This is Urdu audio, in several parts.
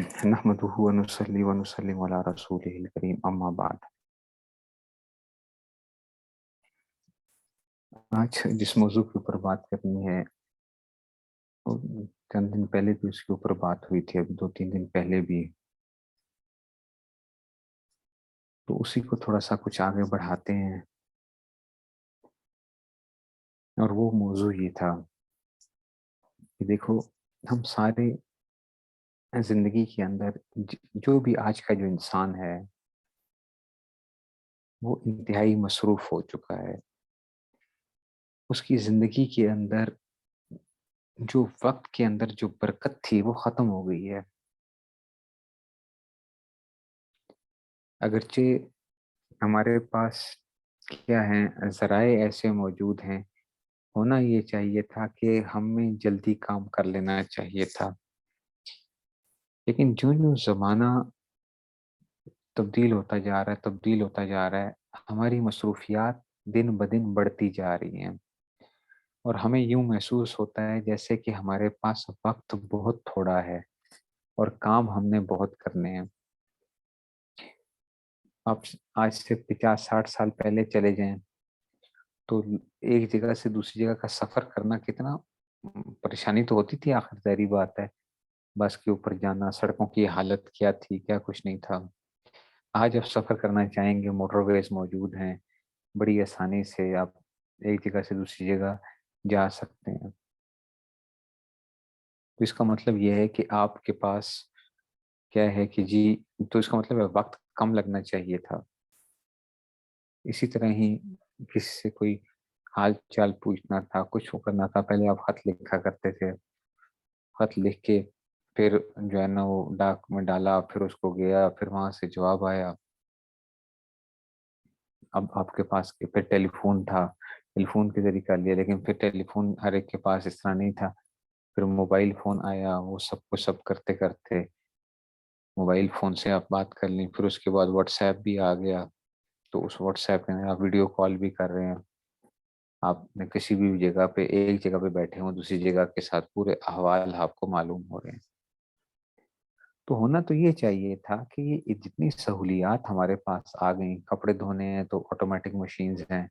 نحمده ونصلي ونسلم على رسوله الكريم اما بعد. آج جس موضوع کے اوپر بات کرنی ہے، چند دن پہلے بھی اس کے اوپر بات ہوئی تھی، ابھی 2-3 دن پہلے بھی، تو اسی کو تھوڑا سا کچھ آگے بڑھاتے ہیں. اور وہ موضوع یہ تھا کہ دیکھو، ہم سارے زندگی کے اندر جو بھی آج کا جو انسان ہے وہ انتہائی مصروف ہو چکا ہے. اس کی زندگی کے اندر جو وقت کے اندر جو برکت تھی وہ ختم ہو گئی ہے. اگرچہ ہمارے پاس کیا ہیں، ذرائع ایسے موجود ہیں، ہونا یہ چاہیے تھا کہ ہمیں جلدی کام کر لینا چاہیے تھا، لیکن جو زمانہ تبدیل ہوتا جا رہا ہے، ہماری مصروفیات دن بدن بڑھتی جا رہی ہیں، اور ہمیں یوں محسوس ہوتا ہے جیسے کہ ہمارے پاس وقت بہت تھوڑا ہے اور کام ہم نے بہت کرنے ہیں. آپ آج سے 50-60 سال پہلے چلے جائیں تو ایک جگہ سے دوسری جگہ کا سفر کرنا کتنا پریشانی تو ہوتی تھی. آخر ظاہری بات ہے، بس کے اوپر جانا، سڑکوں کی حالت کیا تھی، کیا کچھ نہیں تھا. آج آپ سفر کرنا چاہیں گے، موٹر ویز موجود ہیں، بڑی آسانی سے آپ ایک جگہ سے دوسری جگہ جا سکتے ہیں. تو اس کا مطلب یہ ہے کہ آپ کے پاس کیا ہے کہ تو اس کا مطلب ہے وقت کم لگنا چاہیے تھا. اسی طرح ہی کسی سے کوئی حال چال پوچھنا تھا، کچھ کرنا تھا، پہلے آپ خط لکھا کرتے تھے. خط لکھ کے پھر جو ہے نا وہ ڈاک میں ڈالا، پھر اس کو گیا، پھر وہاں سے جواب آیا. اب آپ کے پاس پھر ٹیلی فون تھا، ٹیلی فون کے ذریعے کر لیا، لیکن پھر ٹیلی فون ہر ایک کے پاس اس طرح نہیں تھا. پھر موبائل فون آیا، وہ سب کرتے کرتے موبائل فون سے آپ بات کر لیں. پھر اس کے بعد واٹس ایپ بھی آ گیا، تو اس واٹس ایپ میں آپ ویڈیو کال بھی کر رہے ہیں. آپ نے کسی بھی جگہ پہ ایک جگہ پہ بیٹھے ہوں، دوسری جگہ کے ساتھ پورے احوال آپ کو معلوم ہو رہے ہیں. تو ہونا تو یہ چاہیے تھا کہ یہ جتنی سہولیات ہمارے پاس آ گئیں، کپڑے دھونے ہیں تو آٹومیٹک مشینز ہیں،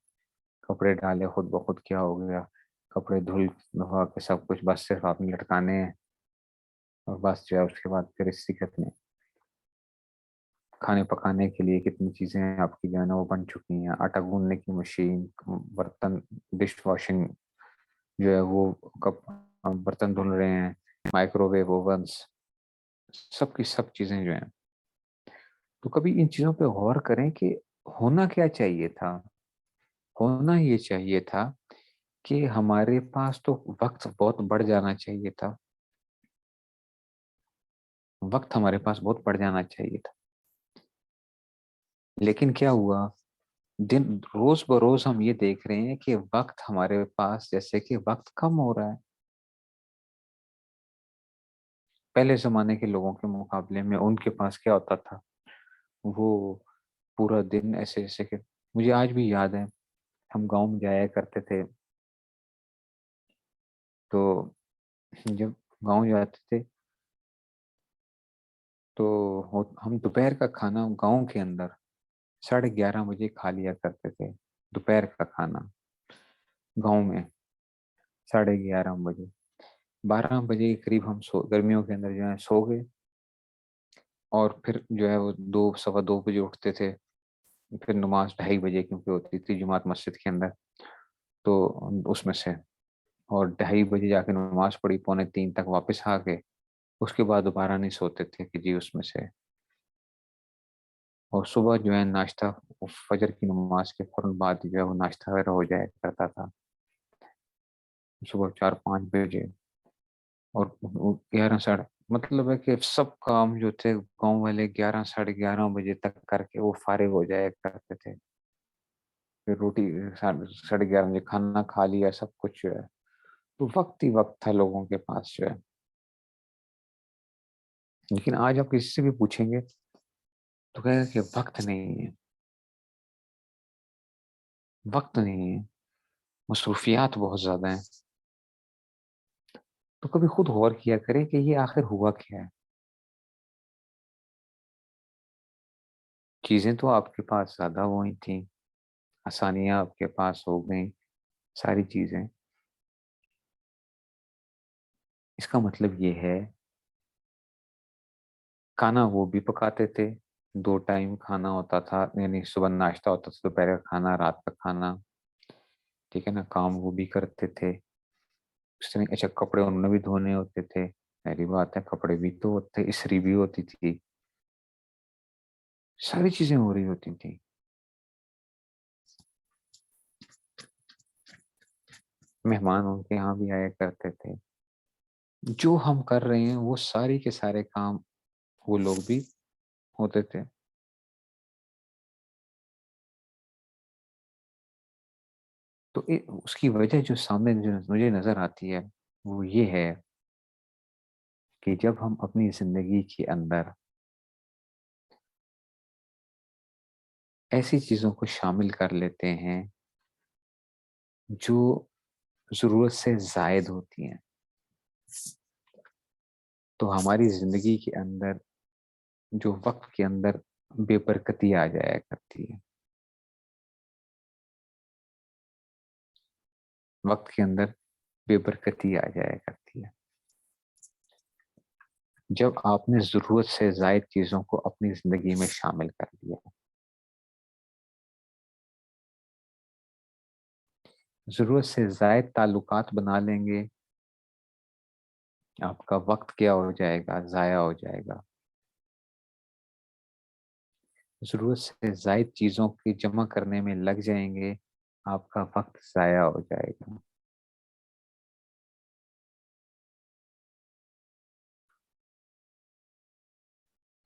کپڑے ڈالے خود بخود کیا ہو گیا، کپڑے دھل دھوا کے سب کچھ بس صرف آپ نے لٹکانے ہیں، اور بس جو ہے اس کے بعد پھر اسی میں کھانے پکانے کے لیے کتنی چیزیں آپ کی جو ہے نا وہ بن چکی ہیں. آٹا گوندنے کی مشین، برتن، ڈش واشنگ جو ہے وہ برتن دھل رہے ہیں، مائکرو ویو اوونس، سب کی سب چیزیں جو ہیں. تو کبھی ان چیزوں پہ غور کریں کہ ہونا کیا چاہیے تھا. ہونا یہ چاہیے تھا کہ ہمارے پاس تو وقت بہت بڑھ جانا چاہیے تھا، وقت ہمارے پاس بہت بڑھ جانا چاہیے تھا. لیکن کیا ہوا، روز بروز ہم یہ دیکھ رہے ہیں کہ وقت ہمارے پاس جیسے کہ وقت کم ہو رہا ہے. پہلے زمانے کے لوگوں کے مقابلے میں ان کے پاس کیا ہوتا تھا، وہ پورا دن ایسے ایسے کہ مجھے آج بھی یاد ہے، ہم گاؤں میں جایا کرتے تھے، تو جب گاؤں جاتے تھے تو ہم دوپہر کا کھانا گاؤں کے اندر 11:30 بجے کھا لیا کرتے تھے. دوپہر کا کھانا گاؤں میں 11:30 بجے، 12 بجے کے قریب ہم گرمیوں کے اندر جو ہے سو گئے، اور پھر جو ہے وہ 2 سوا 2 بجے اٹھتے تھے. پھر نماز 2:30 بجے کیونکہ ہوتی تھی جماعت مسجد کے اندر، تو اس میں سے، اور 2:30 بجے جا کے نماز پڑھی، 2:45 تک واپس آ کے اس کے بعد دوبارہ نہیں سوتے تھے کہ جی اس میں سے. اور صبح جو ہے ناشتہ، فجر کی نماز کے فوراً بعد جو ہے وہ ناشتہ وغیرہ ہو جایا کرتا تھا صبح 4-5 بجے. اور 11 مطلب ہے کہ سب کام جو تھے گاؤں والے 11-11:30 بجے تک کر کے وہ فارغ ہو جایا کرتے تھے. پھر روٹی 11:30 بجے کھانا کھا لیا، سب کچھ جو ہے تو وقت ہی وقت تھا لوگوں کے پاس جو ہے. لیکن آج آپ کسی سے بھی پوچھیں گے تو کہے گا کہ وقت نہیں ہے، وقت نہیں ہے، مصروفیات بہت زیادہ ہیں. تو کبھی خود غور کیا کرے کہ یہ آخر ہوا کیا ہے. چیزیں تو آپ کے پاس زیادہ ہوئی تھیں، آسانیاں آپ کے پاس ہو گئیں، ساری چیزیں. اس کا مطلب یہ ہے کھانا وہ بھی پکاتے تھے، 2 ٹائم کھانا ہوتا تھا، یعنی صبح ناشتہ ہوتا تھا، دوپہر کا کھانا، رات کا کھانا. ٹھیک ہے نا، کام وہ بھی کرتے تھے. اس طرح اچھا کپڑے انہوں نے بھی دھونے ہوتے تھے، پہلی بات ہے کپڑے بھی تو ہوتے، استری بھی ہوتی تھی، ساری چیزیں ہو رہی ہوتی تھیں. مہمان ان کے یہاں بھی آیا کرتے تھے. جو ہم کر رہے ہیں وہ سارے کے سارے کام وہ لوگ بھی ہوتے تھے. تو اس کی وجہ جو سامنے جو مجھے نظر آتی ہے وہ یہ ہے کہ جب ہم اپنی زندگی کے اندر ایسی چیزوں کو شامل کر لیتے ہیں جو ضرورت سے زائد ہوتی ہیں، تو ہماری زندگی کے اندر جو وقت کے اندر بے برکتی آ جایا کرتی ہے. وقت کے اندر بے برکتی آ جایا کرتی ہے جب آپ نے ضرورت سے زائد چیزوں کو اپنی زندگی میں شامل کر لیا. ضرورت سے زائد تعلقات بنا لیں گے، آپ کا وقت کیا ہو جائے گا، ضائع ہو جائے گا. ضرورت سے زائد چیزوں کی جمع کرنے میں لگ جائیں گے، آپ کا وقت ضائع ہو جائے گا.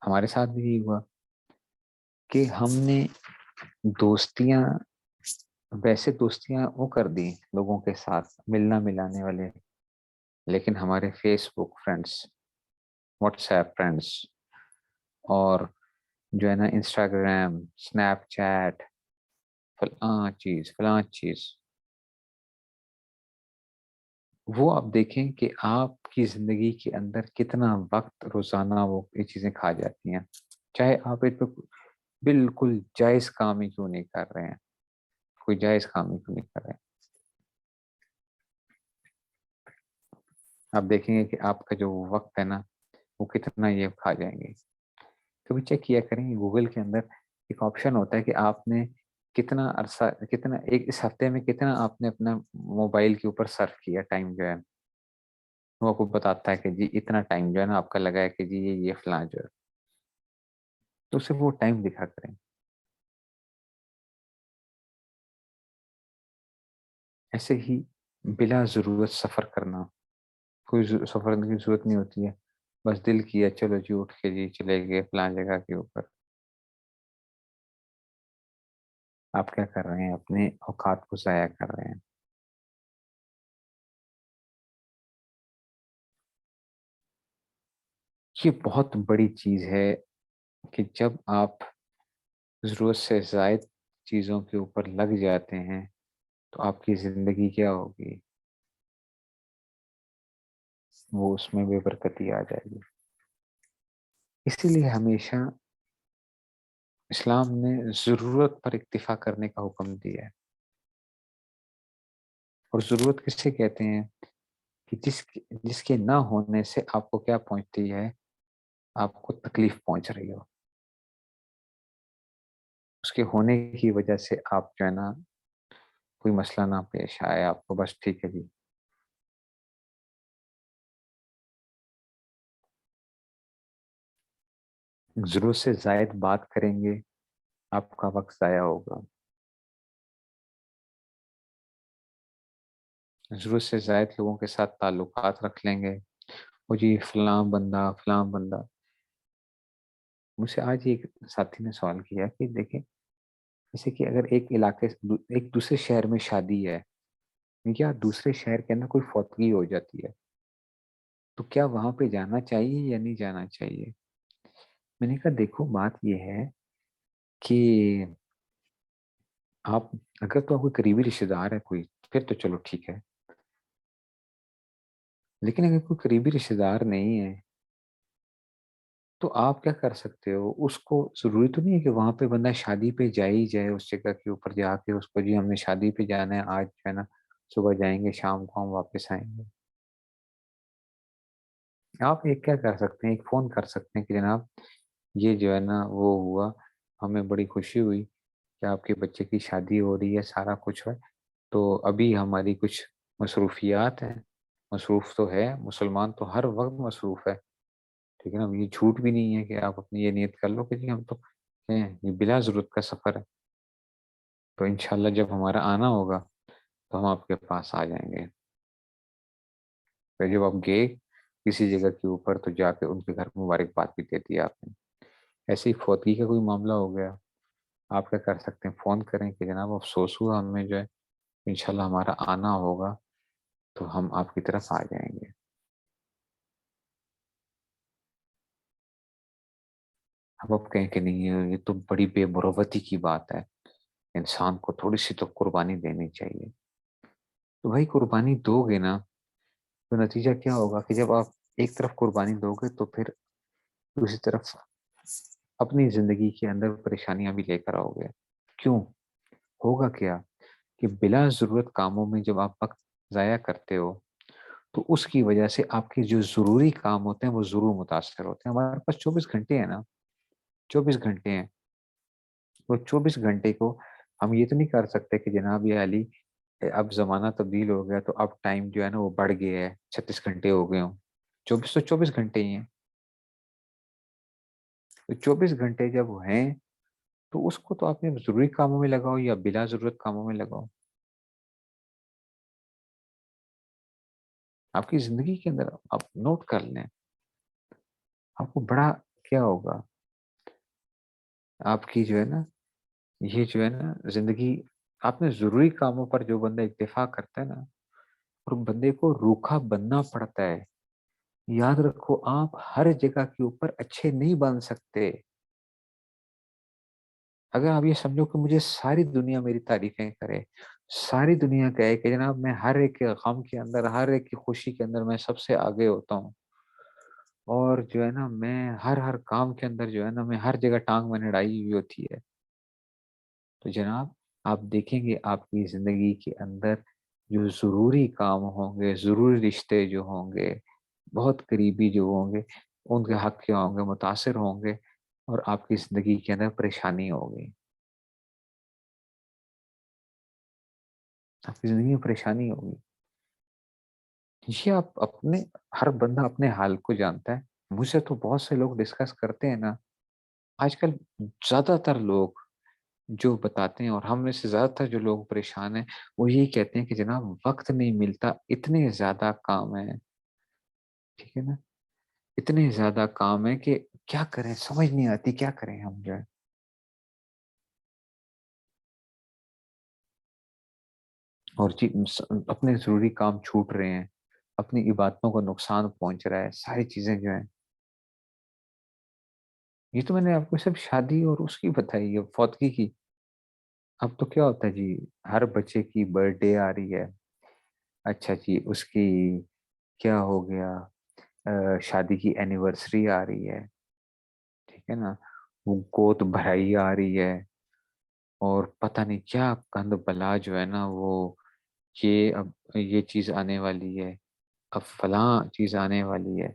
ہمارے ساتھ بھی یہ ہوا کہ ہم نے دوستیاں، ویسے دوستیاں وہ کر دی لوگوں کے ساتھ ملنا ملانے والے، لیکن ہمارے فیس بک فرینڈس، واٹس ایپ فرینڈس، اور جو ہے نا انسٹاگرام، اسنیپ چیٹ، فلاں چیز فلاں چیز، وہ آپ دیکھیں کہ آپ کی زندگی کے اندر کتنا وقت روزانہ وہ یہ چیزیں کھا جاتی ہیں، چاہے آپ اس پہ بالکل جائز کام ہی کیوں نہیں کر رہے ہیں، کوئی جائز کام ہی کیوں نہیں کر رہے ہیں. آپ دیکھیں گے کہ آپ کا جو وقت ہے نا وہ کتنا یہ کھا جائیں گے. کبھی چیک کیا کریں گوگل کے اندر ایک آپشن ہوتا ہے کہ آپ نے کتنا عرصہ، کتنا ایک اس ہفتے میں کتنا آپ نے اپنا موبائل کے اوپر صرف کیا ٹائم جو ہے، وہ آپ کو بتاتا ہے کہ جی اتنا ٹائم جو ہے نا آپ کا لگا ہے کہ جی یہ فلاں جو ہے، تو اسے وہ ٹائم دکھا کریں. ایسے ہی بلا ضرورت سفر کرنا، کوئی سفر کی ضرورت نہیں ہوتی ہے، بس دل کیا چلو جی اٹھ کے جی چلے گئے فلاں جگہ کے اوپر. آپ کیا کر رہے ہیں، اپنے اوقات کو ضائع کر رہے ہیں. یہ بہت بڑی چیز ہے کہ جب آپ ضرورت سے زائد چیزوں کے اوپر لگ جاتے ہیں تو آپ کی زندگی کیا ہوگی، وہ اس میں بے برکتی آ جائے گی. اسی لیے ہمیشہ اسلام نے ضرورت پر اکتفا کرنے کا حکم دیا ہے. اور ضرورت کسے کہتے ہیں کہ جس کے نہ ہونے سے آپ کو کیا پہنچتی ہے، آپ کو تکلیف پہنچ رہی ہو، اس کے ہونے کی وجہ سے آپ جو ہے نا کوئی مسئلہ نہ پیش آئے آپ کو، بس ٹھیک ہے جی. ضرورت سے زائد بات کریں گے، آپ کا وقت ضائع ہوگا. ضرورت سے زائد لوگوں کے ساتھ تعلقات رکھ لیں گے، وہ جی فلاں بندہ فلاں بندہ. مجھ سے آج ایک ساتھی نے سوال کیا کہ دیکھیں جیسے کہ اگر ایک علاقے ایک دوسرے شہر میں شادی ہے یا دوسرے شہر کے اندر کوئی فوتگی ہو جاتی ہے تو کیا وہاں پہ جانا چاہیے یا نہیں جانا چاہیے. میں نے کہا دیکھو بات یہ ہے کہ آپ اگر تو آپ کوئی قریبی رشتے دار ہے کوئی پھر تو چلو ٹھیک ہے، لیکن اگر کوئی قریبی رشتے دار نہیں ہے تو آپ کیا کر سکتے ہو، اس کو ضروری تو نہیں ہے کہ وہاں پہ بندہ شادی پہ جا ہی جائے، اس جگہ کے اوپر جا کے اس کو جی ہم نے شادی پہ جانا ہے آج جو ہے نا، صبح جائیں گے شام کو ہم واپس آئیں گے۔ آپ ایک کیا کر سکتے ہیں، ایک فون کر سکتے ہیں کہ جناب یہ جو ہے نا وہ ہوا، ہمیں بڑی خوشی ہوئی کہ آپ کے بچے کی شادی ہو رہی ہے، سارا کچھ ہے، تو ابھی ہماری کچھ مصروفیات ہیں۔ مصروف تو ہے، مسلمان تو ہر وقت مصروف ہے، ٹھیک ہے نا، یہ جھوٹ بھی نہیں ہے کہ آپ اپنی یہ نیت کر لو کہ جی ہم تو ہیں، یہ بلا ضرورت کا سفر ہے، تو انشاءاللہ جب ہمارا آنا ہوگا تو ہم آپ کے پاس آ جائیں گے۔ پھر جب آپ گئے کسی جگہ کے اوپر تو جا کے ان کے گھر مبارکباد بھی دے دیا آپ نے۔ ایسے ہی فوتگی کا کوئی معاملہ ہو گیا، آپ کیا کر سکتے ہیں، فون کریں کہ جناب افسوس ہوا ہمیں جو ہے، انشاءاللہ ہمارا آنا ہوگا تو ہم آپ کی طرف آ جائیں گے۔ اب آپ کہیں کہ نہیں یہ تو بڑی بے مروتی کی بات ہے، انسان کو تھوڑی سی تو قربانی دینی چاہیے۔ تو بھائی قربانی دو گے نا تو نتیجہ کیا ہوگا کہ جب آپ ایک طرف قربانی دو گے تو پھر دوسری طرف اپنی زندگی کے اندر پریشانیاں بھی لے کر آؤ گے۔ کیوں؟ ہوگا کیا کہ بلا ضرورت کاموں میں جب آپ وقت ضائع کرتے ہو تو اس کی وجہ سے آپ کے جو ضروری کام ہوتے ہیں وہ ضرور متاثر ہوتے ہیں۔ ہمارے پاس 24 گھنٹے ہیں نا، 24 گھنٹے ہیں، وہ 24 گھنٹے کو ہم یہ تو نہیں کر سکتے کہ جناب یہ علی اب زمانہ تبدیل ہو گیا تو اب ٹائم جو ہے نا وہ بڑھ گیا ہے، 36 گھنٹے ہو گئے ہوں۔ 24 گھنٹے ہی ہیں، تو 24 گھنٹے جب ہیں تو اس کو تو آپ نے ضروری کاموں میں لگاؤ یا بلا ضرورت کاموں میں لگاؤ۔ آپ کی زندگی کے اندر آپ نوٹ کر لیں، آپ کو بڑا کیا ہوگا، آپ کی جو ہے نا یہ جو ہے نا زندگی، آپ نے ضروری کاموں پر جو بندہ اکتفا کرتا ہے نا، اور بندے کو روکھا بننا پڑتا ہے۔ یاد رکھو آپ ہر جگہ کے اوپر اچھے نہیں بن سکتے۔ اگر آپ یہ سمجھو کہ مجھے ساری دنیا میری تعریفیں کرے، ساری دنیا کہے کہ جناب میں ہر ایک کے غم کے اندر، ہر ایک کی خوشی کے اندر میں سب سے آگے ہوتا ہوں، اور جو ہے نا میں ہر کام کے اندر جو ہے نا میں ہر جگہ ٹانگ میں اڑائی ہوئی ہوتی ہے، تو جناب آپ دیکھیں گے آپ کی زندگی کے اندر جو ضروری کام ہوں گے، ضروری رشتے جو ہوں گے، بہت قریبی جو ہوں گے، ان کے حق کے ہوں گے، متاثر ہوں گے، اور آپ کی زندگی کے اندر پریشانی ہوگی، آپ کی زندگی میں پریشانی ہوگی۔ یہ آپ اپنے، ہر بندہ اپنے حال کو جانتا ہے۔ مجھ سے تو بہت سے لوگ ڈسکس کرتے ہیں نا، آج کل زیادہ تر لوگ جو بتاتے ہیں، اور ہم میں سے زیادہ تر جو لوگ پریشان ہیں وہ یہی کہتے ہیں کہ جناب وقت نہیں ملتا، اتنے زیادہ کام ہیں، ٹھیک ہے نا، اتنے زیادہ کام ہیں کہ کیا کریں، سمجھ نہیں آتی کیا کریں ہم جو ہے، اور جی اپنے ضروری کام چھوٹ رہے ہیں، اپنی عبادتوں کو نقصان پہنچ رہا ہے، ساری چیزیں جو ہیں۔ یہ تو میں نے آپ کو صرف شادی اور اس کی بتائی ہے، فوتگی کی۔ اب تو کیا ہوتا ہے جی، ہر بچے کی برتھ ڈے آ رہی ہے، اچھا جی اس کی کیا ہو گیا، شادی کی اینیورسری آ رہی ہے، ٹھیک ہے نا، وہ گود بھرائی آ رہی ہے، اور پتہ نہیں کیا گند بلا جو ہے نا وہ، یہ اب یہ چیز آنے والی ہے، اب فلاں چیز آنے والی ہے،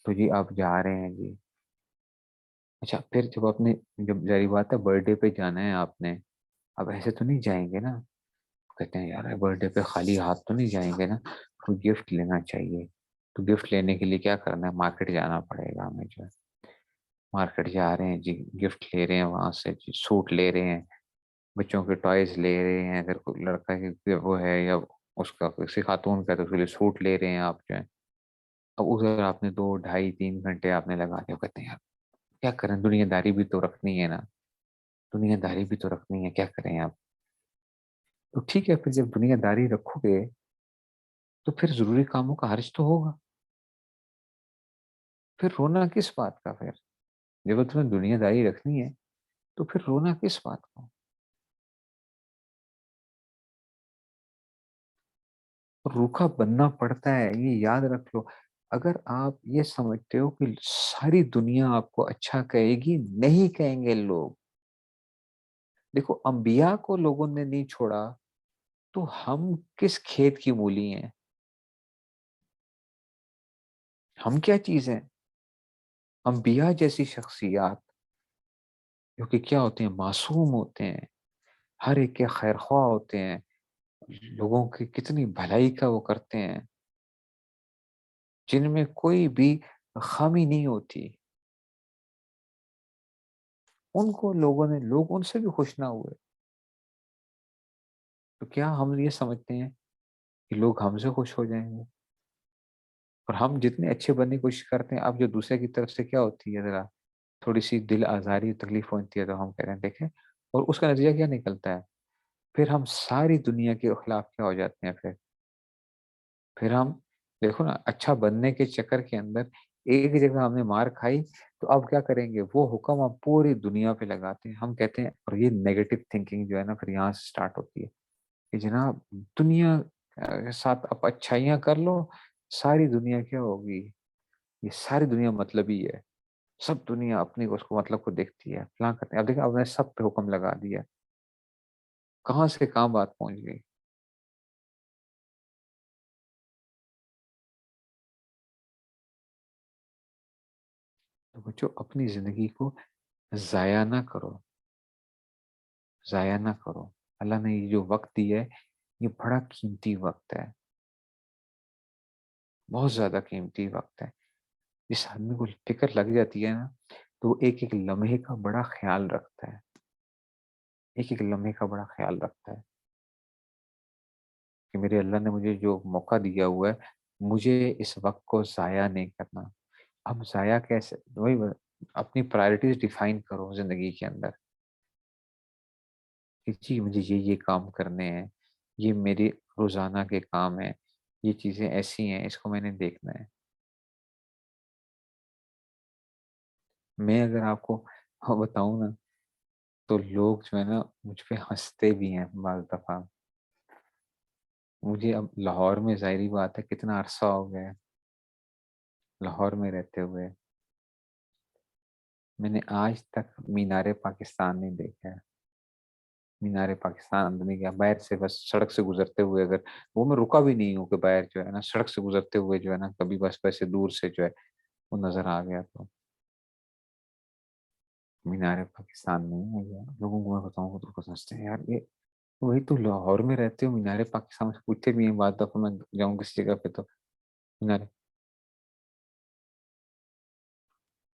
تو جی آپ جا رہے ہیں جی۔ اچھا پھر جب آپ نے، جب ظاہر بات ہے برتھ ڈے پہ جانا ہے آپ نے، اب ایسے تو نہیں جائیں گے نا، کہتے ہیں یار برتھ ڈے پہ خالی ہاتھ تو نہیں جائیں گے نا، کوئی گفٹ لینا چاہیے، تو گفٹ لینے کے لیے کیا کرنا ہے، مارکیٹ جانا پڑے گا ہمیں جو ہے، مارکیٹ جا رہے ہیں جی، گفٹ لے رہے ہیں وہاں سے جی، سوٹ لے رہے ہیں، بچوں کے ٹوائز لے رہے ہیں، اگر کوئی لڑکا کی وہ ہے یا اس کا کسی خاتون کا تو اس کے لیے سوٹ لے رہے ہیں آپ جو ہے، اب ادھر آپ نے 2 ڈھائی 3 گھنٹے آپ نے لگا دیا، کہتے ہیں یار کیا کریں، دنیا داری بھی تو رکھنی ہے نا، دنیا داری بھی تو رکھنی ہے، کیا کریں آپ، تو ٹھیک ہے پھر جب دنیا داری رکھو گے تو پھر ضروری کاموں کا حرج تو ہوگا، پھر رونا کس بات کا، پھر جب تمہیں دنیا داری رکھنی ہے تو پھر رونا کس بات کا، روکھا بننا پڑتا ہے، یہ یاد رکھ لو۔ اگر آپ یہ سمجھتے ہو کہ ساری دنیا آپ کو اچھا کہے گی، نہیں کہیں گے لوگ. دیکھو انبیاء کو لوگوں نے نہیں چھوڑا تو ہم کس کھیت کی مولی ہیں؟ ہم کیا چیز ہیں؟ انبیاء جیسی شخصیات جو کہ کیا ہوتے ہیں، معصوم ہوتے ہیں، ہر ایک کے خیر خواہ ہوتے ہیں، لوگوں کی کتنی بھلائی کا وہ کرتے ہیں، جن میں کوئی بھی خامی نہیں ہوتی، ان کو لوگ ان سے بھی خوش نہ ہوئے. تو کیا ہم یہ سمجھتے ہیں کہ لوگ ہم سے خوش ہو جائیں گے؟ اور ہم جتنے اچھے بننے کی کوشش کرتے ہیں، اب جو دوسرے کی طرف سے کیا ہوتی ہے، ذرا تھوڑی سی دل آزاری تکلیف ہوتی ہے تو ہم کہہ رہے ہیں دیکھیں، اور اس کا نتیجہ کیا نکلتا ہے؟ پھر ہم ساری دنیا کے خلاف کیا ہو جاتے ہیں. پھر ہم دیکھو نا، اچھا بننے کے چکر کے اندر ایک جگہ ہم نے مار کھائی تو اب کیا کریں گے، وہ حکم ہم پوری دنیا پہ لگاتے ہیں. ہم کہتے ہیں، اور یہ نیگیٹو تھنکنگ جو ہے نا، پھر یہاں سے سٹارٹ ہوتی ہے کہ جناب دنیا کے ساتھ آپ اچھائیاں کر لو، ساری دنیا کیا ہوگی، یہ ساری دنیا مطلب ہی ہے، سب دنیا اپنی اس کو مطلب کو دیکھتی ہے، فلاں کرتے ہیں. اب دیکھیں، اب نے سب پہ حکم لگا دیا، کہاں سے کہاں بات پہنچ گئی. تو بچوں اپنی زندگی کو ضائع نہ کرو، ضائع نہ کرو. اللہ نے یہ جو وقت دیا ہے، یہ بڑا قیمتی وقت ہے، بہت زیادہ قیمتی وقت ہے. جس آدمی کو فکر لگ جاتی ہے نا، تو وہ ایک ایک لمحے کا بڑا خیال رکھتا ہے، ایک ایک لمحے کا بڑا خیال رکھتا ہے کہ میرے اللہ نے مجھے جو موقع دیا ہوا ہے، مجھے اس وقت کو ضائع نہیں کرنا. اب ضائع کیسے، وہی اپنی پرائرٹیز ڈیفائن کرو زندگی کے اندر کہ جی مجھے یہ کام کرنے ہیں، یہ میری روزانہ کے کام ہیں، یہ چیزیں ایسی ہیں، اس کو میں نے دیکھنا ہے. میں اگر آپ کو بتاؤں نا، تو لوگ جو ہے نا مجھ پہ ہنستے بھی ہیں بعض دفعہ. مجھے اب لاہور میں ظاہری بات ہے کتنا عرصہ ہو گیا ہے لاہور میں رہتے ہوئے، میں نے آج تک مینار پاکستان نہیں دیکھا ہے. مینار پاکستان اندر نہیں گیا، باہر سے بس سڑک سے گزرتے ہوئے، اگر وہ میں رکا بھی نہیں ہوں کہ باہر جو ہے نا سڑک سے گزرتے ہوئے جو ہے نا کبھی بس ویسے دور سے جو ہے وہ نظر آ گیا. تو مینار پاکستان نہیں ہے گیا. لوگوں کو میں بتاؤں تو سمجھتے ہیں یار، یہ وہی تو لاہور میں رہتے ہو، مینار پاکستان سے پوچھتے بھی ہیں بعد دفعہ میں جاؤں کسی جگہ پہ تو مینار.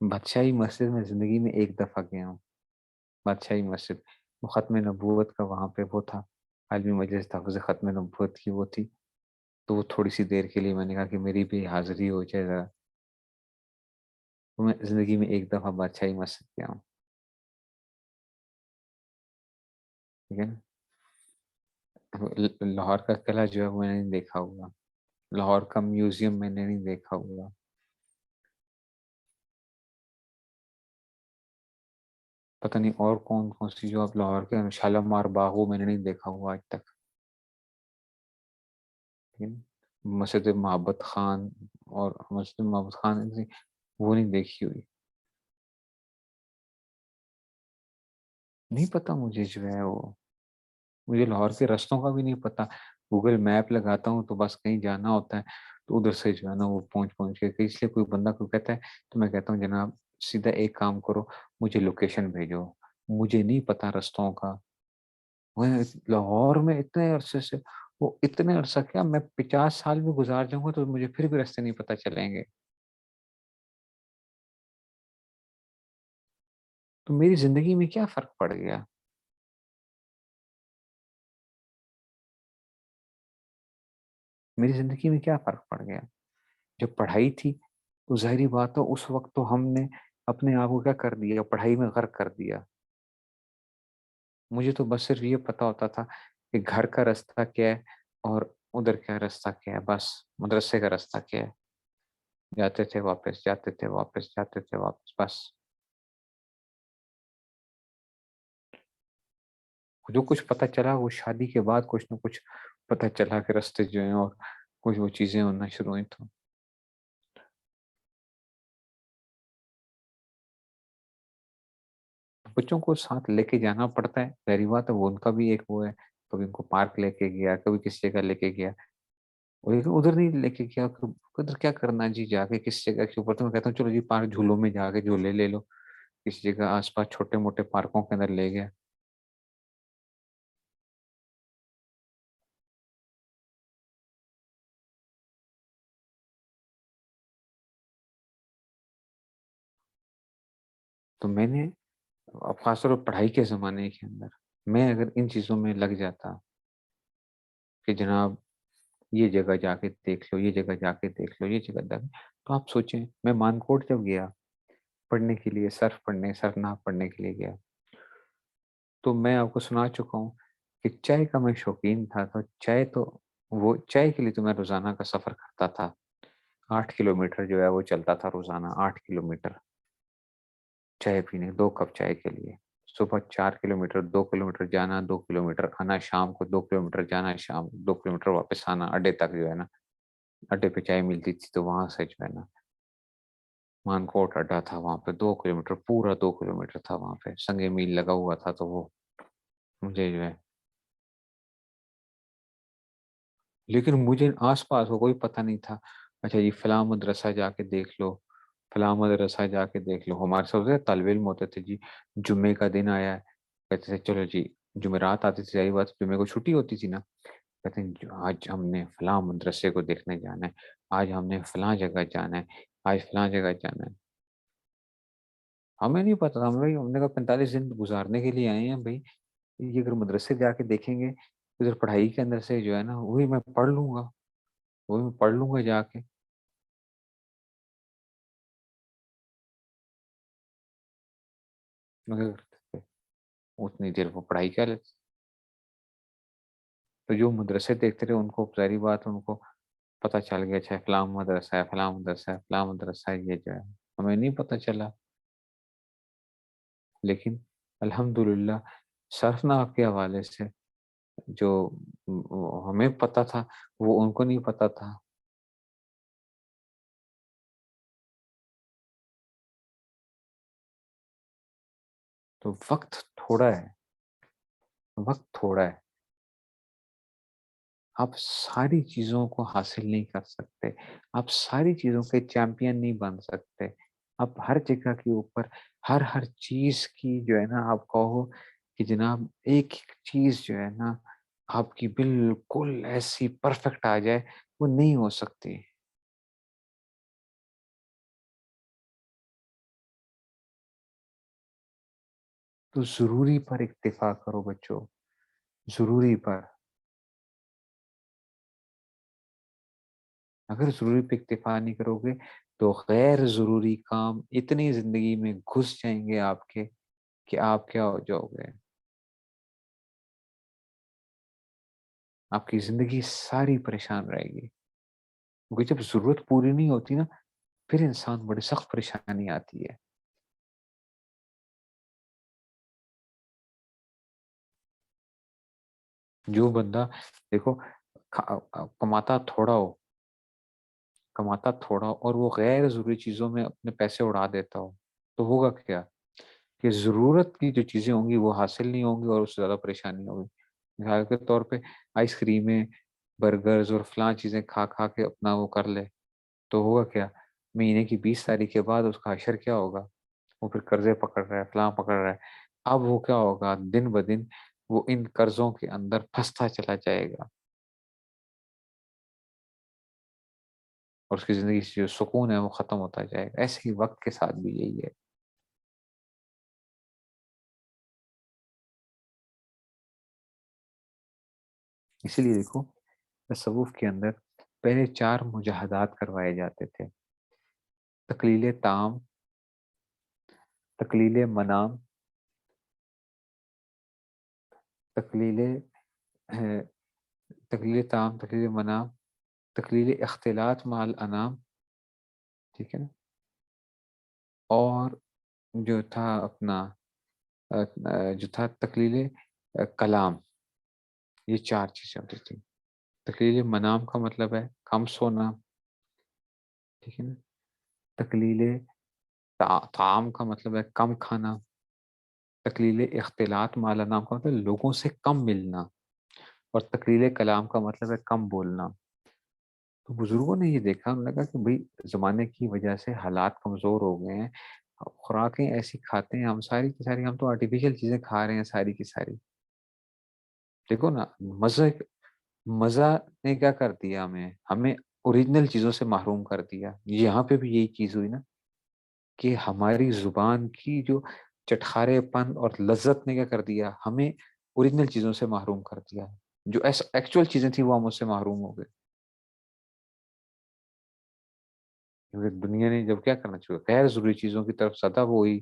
بادشاہی مسجد میں زندگی میں ایک دفعہ گیا ہوں. بادشاہی مسجد، وہ ختم نبوت کا وہاں پہ وہ تھا، عالمی مجلس تحفظ ختم نبوت کی وہ تھی. تو وہ تھوڑی سی دیر کے لیے میں نے کہا کہ میری بھی حاضری ہو جائے ذرا. تو میں زندگی میں ایک دفعہ بادشاہی مسجد گیا ہوں. ٹھیک ہے نا. لاہور کا قلعہ جو ہے وہ میں نے نہیں دیکھا ہوا، لاہور کا میوزیم میں نے نہیں دیکھا ہوا. پتہ نہیں اور کون کون سی جو آپ لاہور کے شالمار باغ، وہ میں نے نہیں دیکھا ہوا آج تک. ٹھیک ہے نا. مسجد محبت خان اور مسجد محبت خان وہ نہیں دیکھی ہوئی. نہیں پتا مجھے جو ہے وہ، مجھے لاہور کے رستوں کا بھی نہیں پتا. گوگل میپ لگاتا ہوں تو بس کہیں جانا ہوتا ہے تو ادھر سے جو ہے نا وہ پہنچ کے، اس لیے کوئی بندہ کوئی کہتا ہے تو میں کہتا ہوں جناب سیدھا ایک کام کرو، مجھے لوکیشن بھیجو، مجھے نہیں پتا رستوں کا. وہ لاہور میں اتنے عرصے سے، وہ اتنے عرصہ کیا میں 50 سال بھی گزار جاؤں گا تو مجھے پھر بھی راستے نہیں پتا چلیں گے. تو میری زندگی میں کیا فرق پڑ گیا؟ میری زندگی میں کیا فرق پڑ گیا؟ جب پڑھائی تھی تو ظاہری بات ہے اس وقت تو ہم نے اپنے آپ کو کیا کر دیا، پڑھائی میں غرق کر دیا. مجھے تو بس صرف یہ پتا ہوتا تھا کہ گھر کا راستہ کیا ہے اور ادھر کا راستہ کیا ہے، بس مدرسے کا راستہ کیا ہے، جاتے تھے واپس، جاتے تھے واپس، جاتے تھے واپس، بس. جو کچھ پتا چلا وہ شادی کے بعد کچھ نہ کچھ پتا چلا کہ راستے جو ہیں اور کچھ وہ چیزیں ہونا شروع ہوئی. تو بچوں کو ساتھ لے کے جانا پڑتا ہے، ظاہری بات ہے، وہ ان کا بھی ایک وہ ہے، کبھی ان کو پارک لے کے گیا، کبھی کسی جگہ لے کے گیا، اور لیکن ادھر نہیں لے کے گیا، ادھر کیا کرنا جی جا کے کس جگہ کے اوپر، تو میں کہتا ہوں چلو جی پارک جھولوں میں جا کے جھولے لے لو، کسی جگہ آس پاس چھوٹے موٹے پارکوں کے اندر لے گیا۔ تو میں نے، اب خاص طور پر پڑھائی کے زمانے کے اندر، میں اگر ان چیزوں میں لگ جاتا کہ جناب یہ جگہ جا کے دیکھ لو، یہ جگہ جا کے دیکھ لو، یہ جگہ جا کے، تو آپ سوچیں میں مانکوٹ جب گیا پڑھنے کے لیے، صرف نہ پڑھنے کے لیے گیا، تو میں آپ کو سنا چکا ہوں کہ چائے کا میں شوقین تھا، تو وہ چائے کے لیے تو میں روزانہ کا سفر کرتا تھا، 8 کلومیٹر جو ہے وہ چلتا تھا روزانہ، 8 کلومیٹر چائے پینے، 2 کپ چائے کے لیے، صبح 4 کلومیٹر، 2 کلومیٹر جانا، 2 کلومیٹر آنا، شام کو 2 کلومیٹر جانا، شام 2 کلومیٹر واپس آنا، اڈے تک جو ہے نا، اڈے پہ چائے ملتی تھی تو وہاں سے جو ہے نا، مانکوٹ اڈا تھا وہاں پہ، 2 کلومیٹر، پورا 2 کلومیٹر تھا وہاں پہ، سنگے میل لگا ہوا تھا، تو وہ مجھے جو ہے، لیکن مجھے آس پاس کو کوئی پتہ نہیں تھا، اچھا جی فلاں مدرسہ جا کے دیکھ لو، فلاں مدرسہ جا کے دیکھ لو، ہمارے سب سے طالب علم ہوتے تھے جی، جمعے کا دن آیا ہے، کہتے تھے چلو جی، جمعرات آتی تھی، صحیح بات جمعے کو چھٹی ہوتی تھی نا، کہتے ہیں آج ہم نے فلاں مدرسے کو دیکھنے جانا ہے، آج ہم نے فلاں جگہ جانا ہے، آج فلاں جگہ جانا ہے، ہمیں نہیں پتا تھا، ہم نے کہا 45 دن گزارنے کے لیے آئے ہیں بھائی، یہ اگر مدرسے جا کے دیکھیں گے ادھر پڑھائی کے اندر سے جو ہے نا، وہی میں پڑھ لوں گا، وہی میں پڑھ لوں گا جا کے، مگر اتنی دیر وہ پڑھائی کیا لیتے، تو جو مدرسے دیکھتے رہے ان کو ظاہری بات ان کو پتہ چل گیا، اچھا فلاں مدرسہ ہے، فلاں مدرسہ ہے، فلاں مدرسہ ہے، یہ جو ہے ہمیں نہیں پتہ چلا، لیکن الحمدللہ صرفناک کے حوالے سے جو ہمیں پتہ تھا وہ ان کو نہیں پتہ تھا، تو وقت تھوڑا ہے، وقت تھوڑا ہے، آپ ساری چیزوں کو حاصل نہیں کر سکتے، آپ ساری چیزوں کے چیمپئن نہیں بن سکتے، آپ ہر جگہ کے اوپر ہر چیز کی جو ہے نا، آپ کہو کہ جناب ایک ایک چیز جو ہے نا آپ کی بالکل ایسی پرفیکٹ آ جائے، وہ نہیں ہو سکتی، تو ضروری پر اکتفا کرو بچوں، ضروری پر، اگر ضروری پہ اکتفا نہیں کرو گے تو غیر ضروری کام اتنی زندگی میں گھس جائیں گے آپ کے کہ آپ کیا ہو جاؤ گے، آپ کی زندگی ساری پریشان رہے گی، کیونکہ جب ضرورت پوری نہیں ہوتی نا، پھر انسان بڑی سخت پریشانی آتی ہے، جو بندہ دیکھو کماتا تھوڑا ہو، کماتا تھوڑا اور وہ غیر ضروری چیزوں میں اپنے پیسے اڑا دیتا ہو، تو ہوگا کیا کہ ضرورت کی جو چیزیں ہوں گی وہ حاصل نہیں ہوں گی اور اس سے زیادہ پریشانی ہوگی، مثال کے طور پہ آئس کریمیں، برگرز اور فلاں چیزیں کھا کھا کے اپنا وہ کر لے، تو ہوگا کیا، مہینے کی 20 تاریخ کے بعد اس کا حشر کیا ہوگا، وہ پھر قرضے پکڑ رہا ہے، فلاں پکڑ رہا ہے، اب وہ کیا ہوگا، دن بدن وہ ان قرضوں کے اندر پھنستا چلا جائے گا، اور اس کی زندگی سے جو سکون ہے وہ ختم ہوتا جائے گا، ایسے ہی وقت کے ساتھ بھی یہی ہے، اسی لیے دیکھو تصوف کے اندر پہلے 4 مجاہدات کروائے جاتے تھے، تقلیل طعام، تقلیل منام، تقلیل تقلیل طعام، تقلیل منام، تقلیل اختلاط مع الانام، ٹھیک ہے نا، اور جو تھا اپنا جو تھا تقلیل کلام، یہ 4 چیزیں ہوتی تھی، تقلیل منام کا مطلب ہے کم سونا، ٹھیک ہے نا، تقلیل طعام کا مطلب ہے کم کھانا، تقلیل اختلاط مالا نام کا مطلب لوگوں سے کم ملنا، اور تقلیل کلام کا مطلب ہے کم بولنا۔ تو بزرگوں نے یہ دیکھا، انہوں نے کہا کہ بھئی زمانے کی وجہ سے حالات کمزور ہو گئے ہیں، خوراکیں ایسی کھاتے ہیں ہم، ساری کی ساری ہم تو آرٹیفیشل چیزیں کھا رہے ہیں ساری کی ساری۔ دیکھو نا، مزہ نے کیا کر دیا ہمیں، اوریجنل چیزوں سے محروم کر دیا۔ یہاں پہ بھی یہی چیز ہوئی نا، کہ ہماری زبان کی جو چٹخارے پن اور لذت نے کیا کر دیا، ہمیں اوریجنل چیزوں سے محروم کر دیا۔ جو ایکچوئل چیزیں تھیں وہ ہم اس سے محروم ہو گئے، کیونکہ دنیا نے جب کیا کرنا چاہیے، غیر ضروری چیزوں کی طرف زیادہ وہ ہوئی،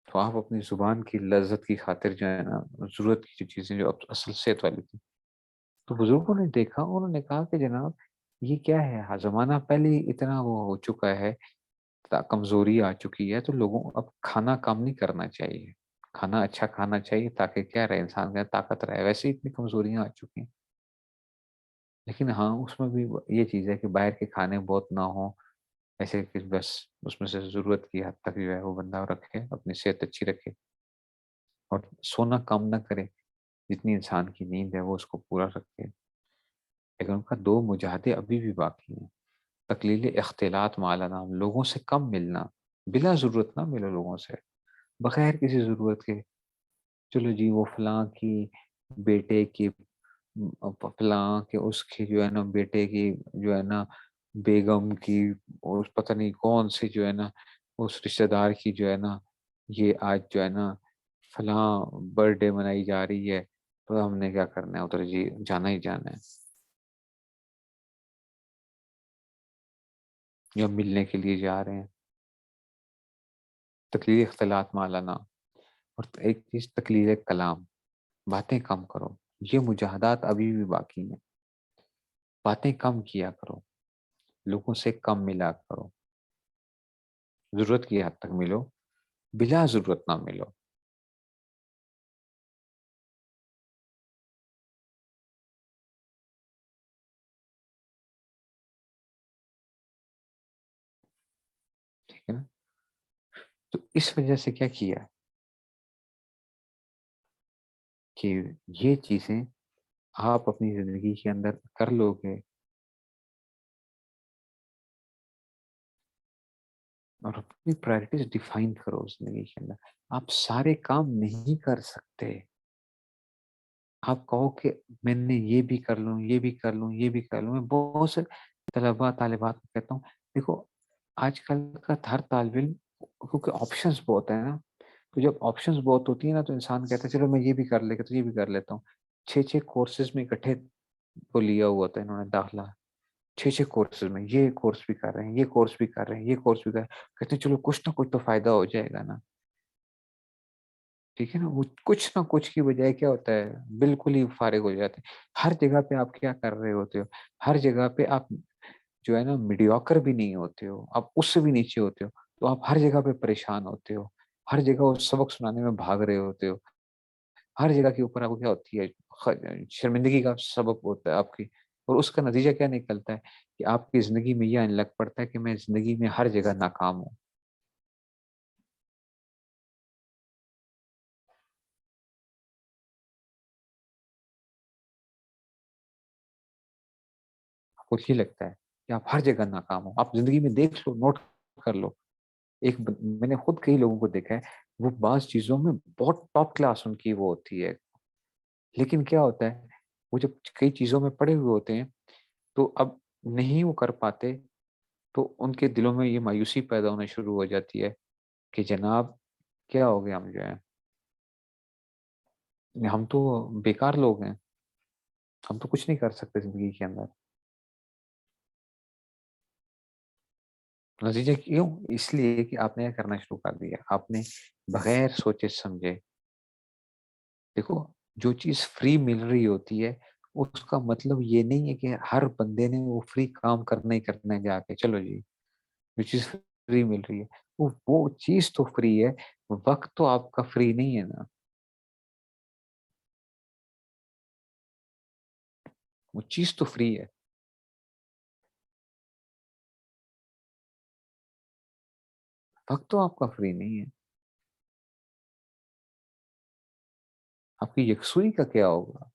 تو آپ اپنی زبان کی لذت کی خاطر جو ہے نا، ضرورت کی جو چیزیں جو اصل صحت والی تھی، تو بزرگوں نے دیکھا، انہوں نے کہا کہ جناب یہ کیا ہے، زمانہ پہلے ہی اتنا وہ ہو چکا ہے، کمزوری آ چکی ہے، تو لوگوں اب کھانا کم نہیں کرنا چاہیے، کھانا اچھا کھانا چاہیے تاکہ کیا رہے، انسان کا طاقت رہے، ویسے ہی اتنی کمزوریاں آ چکی ہیں۔ لیکن ہاں، اس میں بھی یہ چیز ہے کہ باہر کے کھانے بہت نہ ہوں، ایسے کہ بس اس میں سے ضرورت کی حد تک جو ہے وہ بندہ رکھے، اپنی صحت اچھی رکھے، اور سونا کم نہ کرے، جتنی انسان کی نیند ہے وہ اس کو پورا رکھے۔ لیکن ان کا دو مجاہدے ابھی بھی باقی ہیں، تقلیل اختلاط مالا نام، لوگوں سے کم ملنا، بلا ضرورت نہ ملو لوگوں سے، بغیر کسی ضرورت کے، چلو جی وہ فلاں کی بیٹے کی، فلاں کے اس کی جو ہے نا بیٹے کی جو ہے نا بیگم کی، اور پتہ نہیں کون سی جو ہے نا اس رشتہ دار کی جو ہے نا، یہ آج جو ہے نا فلاں برتھ ڈے منائی جا رہی ہے، تو ہم نے کیا کرنا ہے ادھر جی، جانا ہی جانا ہے، یا ملنے کے لیے جا رہے ہیں۔ تقلیل اختلاط مالانا، اور ایک چیز تقلیل کلام، باتیں کم کرو، یہ مجاہدات ابھی بھی باقی ہیں، باتیں کم کیا کرو، لوگوں سے کم ملا کرو، ضرورت کی حد تک ملو، بلا ضرورت نہ ملو۔ ٹھیک ہے نا؟ تو اس وجہ سے کیا کیا کہ یہ چیزیں آپ اپنی زندگی کے اندر کر لو گے، اور اپنی پرائرٹیز ڈیفائن کرو زندگی کے اندر۔ آپ سارے کام نہیں کر سکتے، آپ کہو کہ میں نے یہ بھی کر لوں، یہ بھی کر لوں، یہ بھی کر لوں۔ میں بہت سے طلباء طالبات کو کہتا ہوں، دیکھو آج کل کا ہر طالب علم، کیونکہ آپشنز بہت ہیں نا، تو جب آپشنز بہت ہوتی ہیں نا، تو انسان کہتا ہے چلو میں یہ بھی کر لے گا، تو یہ بھی کر لیتا ہوں۔ 6 کورسز میں اکٹھے کو لیا ہوا تھا انہوں نے داخلہ، 6 کورسز میں، یہ کورس بھی کر رہے ہیں، یہ کورس بھی کر رہے ہیں، یہ کورس بھی کر رہے ہیں، کہتے ہیں چلو کچھ نہ کچھ تو فائدہ ہو جائے گا نا، ٹھیک ہے نا؟ وہ کچھ نہ کچھ کی بجائے کیا ہوتا ہے، بالکل ہی فارغ ہو جاتے ہیں۔ ہر جگہ پہ آپ کیا کر رہے ہوتے ہو، ہر جگہ پہ آپ جو ہے نا میڈیوکر بھی نہیں ہوتے ہو، آپ اس سے بھی نیچے ہوتے ہو، تو آپ ہر جگہ پہ پریشان ہوتے ہو، ہر جگہ وہ سبق سنانے میں بھاگ رہے ہوتے ہو، ہر جگہ کے اوپر آپ کو کیا ہوتی ہے، شرمندگی کا سبب ہوتا ہے آپ کی، اور اس کا نتیجہ کیا نکلتا ہے کہ آپ کی زندگی میں یہ آنے لگ پڑتا ہے کہ میں زندگی میں ہر جگہ ناکام ہوں۔ آپ کو یہ لگتا ہے کہ آپ ہر جگہ ناکام ہو، آپ زندگی میں دیکھ لو، نوٹ کر لو، میں نے خود کئی لوگوں کو دیکھا ہے، وہ بعض چیزوں میں بہت ٹاپ کلاس ان کی وہ ہوتی ہے، لیکن کیا ہوتا ہے، وہ جب کئی چیزوں میں پڑے ہوئے ہوتے ہیں تو اب نہیں وہ کر پاتے، تو ان کے دلوں میں یہ مایوسی پیدا ہونا شروع ہو جاتی ہے کہ جناب کیا ہو گیا، ہم جو ہے ہم تو بیکار لوگ ہیں، ہم تو کچھ نہیں کر سکتے زندگی کے اندر۔ نتیجہ کیوں؟ اس لیے کہ آپ نے یہ کرنا شروع کر دیا، آپ نے بغیر سوچے سمجھے، دیکھو جو چیز فری مل رہی ہوتی ہے اس کا مطلب یہ نہیں ہے کہ ہر بندے نے وہ فری کام کرنا ہی کرنا ہے جا کے، چلو جی جو چیز فری مل رہی ہے وہ چیز تو فری ہے، وقت تو آپ کا فری نہیں ہے نا، وہ چیز تو فری ہے۔ وقت تو آپ کا فری نہیں ہے. آپ کی یکسوئی کا کیا ہوگا؟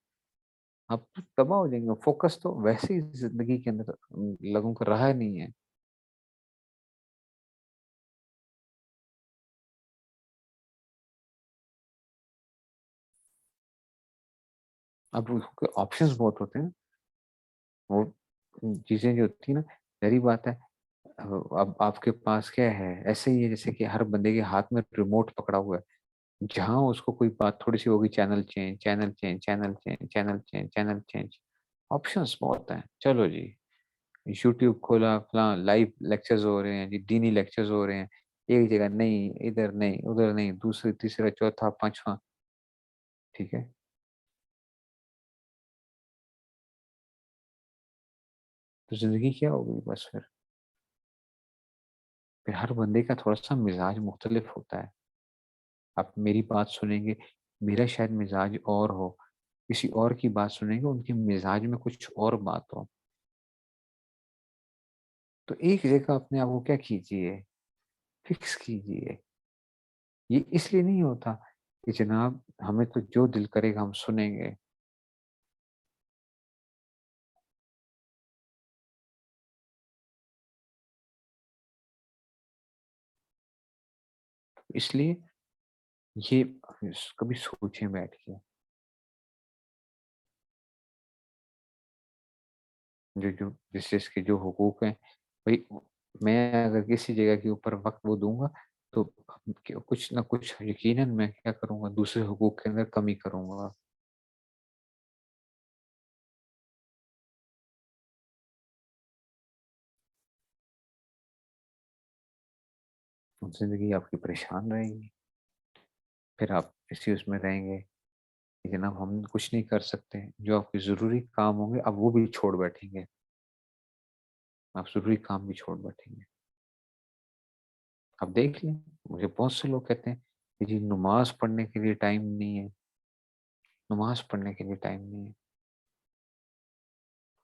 آپ تو تباہ ہو جائیں گے. فوکس تو ویسے ہی زندگی کے اندر لوگوں کو رہا نہیں ہے. اب اس کے آپشنز بہت ہوتے ہیں. وہ چیزیں جو ہوتی ہیں نا، ظاہری بات ہے. اب آپ کے پاس کیا ہے، ایسے ہی ہے جیسے کہ ہر بندے کے ہاتھ میں ریموٹ پکڑا ہوا ہے. جہاں اس کو کوئی بات تھوڑی سی ہوگی، channel change, channel change, channel change, channel change, channel change. Options بہت ہیں. چلو جی، یوٹیوب کھولا، فلاں لائیو لیکچرز ہو رہے ہیں جی، دینی لیکچرز ہو رہے ہیں. ایک جگہ نہیں، ادھر نہیں، ادھر نہیں، دوسرے تیسرا چوتھا پانچواں. ٹھیک ہے. تو زندگی کیا ہوگی بس پھر ہر بندے کا تھوڑا سا مزاج مختلف ہوتا ہے. آپ میری بات سنیں گے، میرا شاید مزاج اور ہو، کسی اور کی بات سنیں گے، ان کے مزاج میں کچھ اور بات ہو. تو ایک جگہ اپنے آپ کو کیا کیجیے، فکس کیجیے. یہ اس لیے نہیں ہوتا کہ جناب ہمیں تو جو دل کرے گا ہم سنیں گے. اس لیے یہ کبھی سوچیں بیٹھ کے، جو جس چیز کے جو حقوق ہیں. بھائی میں اگر کسی جگہ کے اوپر وقت وہ دوں گا تو کچھ نہ کچھ یقیناً میں کیا کروں گا، دوسرے حقوق کے اندر کمی کروں گا. زندگی آپ کی پریشان رہے گی. پھر آپ اسی اس میں رہیں گے کہ جناب ہم کچھ نہیں کر سکتے. جو آپ کے ضروری کام ہوں گے اب وہ بھی چھوڑ بیٹھیں گے. آپ ضروری کام بھی چھوڑ بیٹھیں گے. اب دیکھ لیں، مجھے بہت سے لوگ کہتے ہیں کہ جی نماز پڑھنے کے لیے ٹائم نہیں ہے، نماز پڑھنے کے لیے ٹائم نہیں ہے.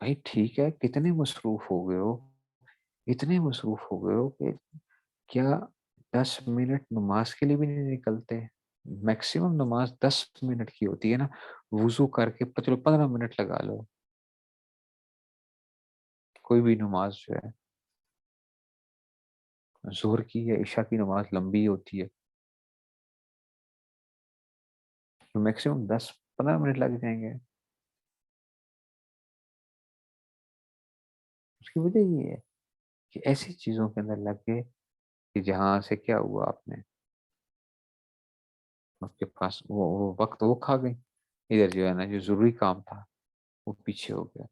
بھائی ٹھیک ہے، کتنے مصروف ہو گئے ہو، اتنے مصروف ہو گئے ہو کہ کیا 10 منٹ نماز کے لیے بھی نہیں نکلتے؟ میکسیمم نماز 10 منٹ کی ہوتی ہے نا. وضو کر کے چلو 15 منٹ لگا لو. کوئی بھی نماز جو ہے، ظہر کی یا عشاء کی نماز لمبی ہوتی ہے، تو میکسیمم 10-15 منٹ لگ جائیں گے. اس کی وجہ یہ ہے کہ ایسی چیزوں کے اندر لگ گئے کہ جہاں سے کیا ہوا، آپ نے آپ کے پاس وہ وقت وہ کھا گئی. ادھر جو ہے نا، جو ضروری کام تھا وہ پیچھے ہو گیا.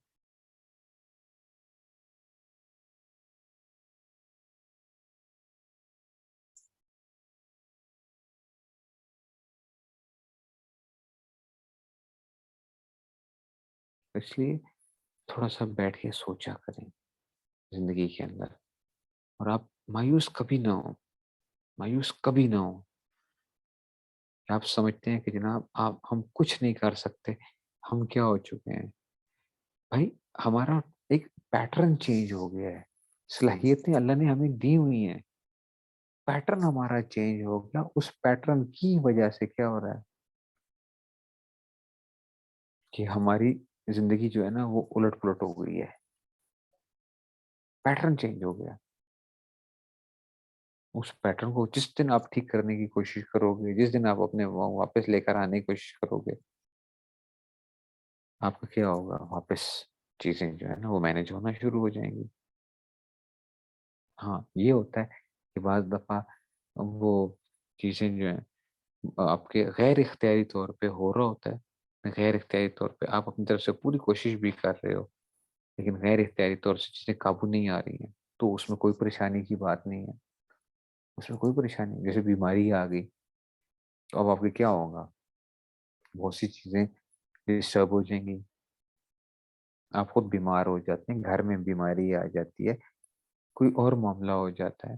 اس لیے تھوڑا سا بیٹھ کے سوچا کریں زندگی کے اندر. اور آپ مایوس کبھی نہ ہو، مایوس کبھی نہ ہو. کہ آپ سمجھتے ہیں کہ جناب ہم کچھ نہیں کر سکتے، ہم کیا ہو چکے ہیں. بھائی ہمارا ایک پیٹرن چینج ہو گیا ہے. صلاحیتیں اللہ نے ہمیں دی ہوئی ہیں، پیٹرن ہمارا چینج ہو گیا. اس پیٹرن کی وجہ سے کیا ہو رہا ہے کہ ہماری زندگی جو ہے نا وہ الٹ پلٹ ہو گئی ہے. پیٹرن چینج ہو گیا. اس پیٹرن کو جس دن آپ ٹھیک کرنے کی کوشش کرو گے، جس دن آپ اپنے واپس لے کر آنے کی کوشش کرو گے، آپ کا کیا ہوگا، واپس چیزیں جو ہے نا وہ مینج ہونا شروع ہو جائیں گی. ہاں یہ ہوتا ہے کہ بعض دفعہ وہ چیزیں جو ہیں آپ کے غیر اختیاری طور پہ ہو رہا ہوتا ہے. غیر اختیاری طور پہ آپ اپنی طرف سے پوری کوشش بھی کر رہے ہو، لیکن غیر اختیاری طور سے چیزیں قابو نہیں آ رہی ہیں. تو اس میں کوئی پریشانی کی بات نہیں ہے. اس میں کوئی پریشانی نہیں. جیسے بیماری آ گئی تو اب آپ کے کیا ہوگا، بہت سی چیزیں ڈسٹرب ہو جائیں گی. آپ خود بیمار ہو جاتے ہیں، گھر میں بیماری آ جاتی ہے، کوئی اور معاملہ ہو جاتا ہے.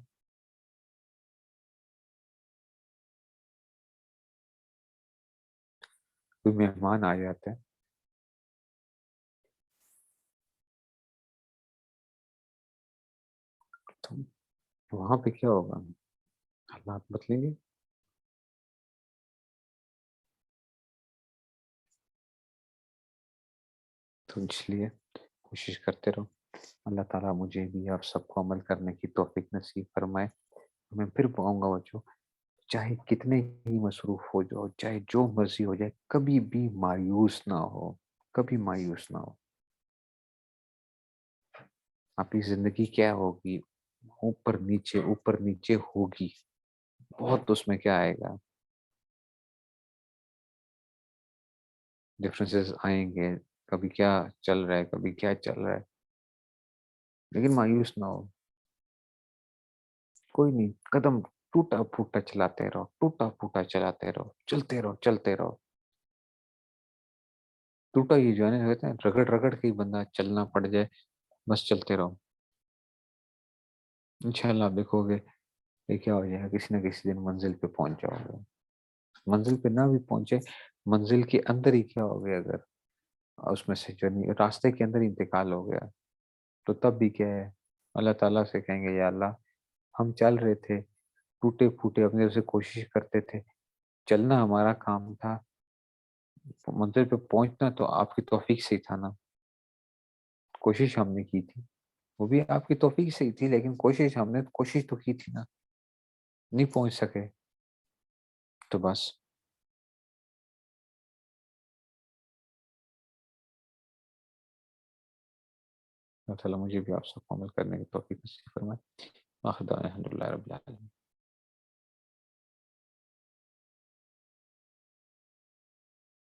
کوئی مہمان آ جاتا ہے تو وہاں پہ کیا ہوگا. بات بدلیں گے. تو اس لیے کوشش کرتے رہو. اللہ تعالیٰ مجھے بھی اور سب کو عمل کرنے کی توفیق نصیب فرمائے. میں پھر پاؤں گا بچوں، چاہے کتنے ہی مصروف ہو جاؤ، چاہے جو مرضی ہو جائے، کبھی بھی مایوس نہ ہو، کبھی مایوس نہ ہو. آپ کی زندگی کیا ہوگی، اوپر نیچے ہوگی، بہت اس میں کیا آئے گا، ڈفرینسز آئیں گے. کبھی کیا چل رہا ہے، کبھی کیا چل رہا ہے، لیکن مایوس نہ ہو. کوئی نہیں، قدم ٹوٹا پھوٹا چلاتے رہو، ٹوٹا پھوٹا چلاتے رہو، چلتے رہو چلتے رہو. ٹوٹا یہ جو ہے نا کہتے ہیں رگڑ رگڑ کے ہی بندہ چلنا پڑ جائے، بس چلتے رہو. انشاءاللہ آپ دیکھو گے یہ کیا ہو جائے گا، کسی نہ کسی دن منزل پہ پہنچ جاؤ گے. منزل پہ نہ بھی پہنچے، منزل کے اندر ہی کیا ہو گیا، اگر اس میں سے جرنی راستے کے اندر ہی انتقال ہو گیا تو تب بھی کیا ہے، اللہ تعالیٰ سے کہیں گے یا اللہ ہم چل رہے تھے ٹوٹے پھوٹے، اپنے طرف سے کوشش کرتے تھے، چلنا ہمارا کام تھا، منزل پہ پہنچنا تو آپ کی توفیق سے ہی تھا نا. کوشش ہم نے کی تھی، وہ بھی آپ کی توفیق سے ہی تھی، لیکن کوشش ہم نے کوشش تو کی تھی نا، نہیں پہنچ سکے تو بس. اللہ تعالیٰ مجھے بھی آپ سب کو عمل کرنے کی توفیق نصیب فرمائے. آخر دعوانا الحمدللہ رب العالمین.